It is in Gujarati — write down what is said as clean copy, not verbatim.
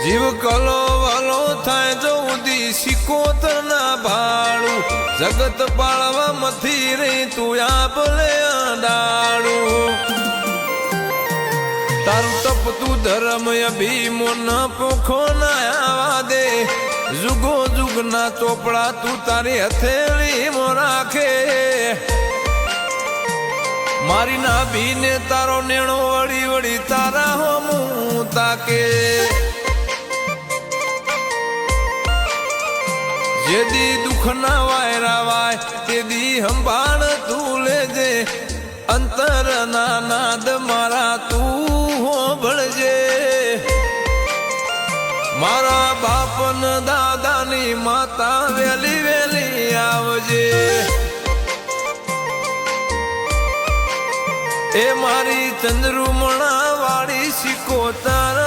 જીવ કલો વાલો થાય જઉદી સિકોતર ના ભાડું જગત પાળવા મથી રહી તું આપલે અડાડું તારું તપ તું ધર્મ અભીમો ન પોખો ના આવા દે જુગો જુગ ના ચોપડા તું તારી હથેળી મો રાખે મારી ના ભીને તારો નેણો વળી વળી તારા હોમું તાકે જેદી દુઃખ ના વાયરા વાય તેદી સંભાળ તું લેજે અંતર ના નાદ મારા તું હોભળજે મારા બાપ ન દાદાની માતા વેલી વેલી આવજે એ મારી ચંદ્રુમણા વાળી સિકોતર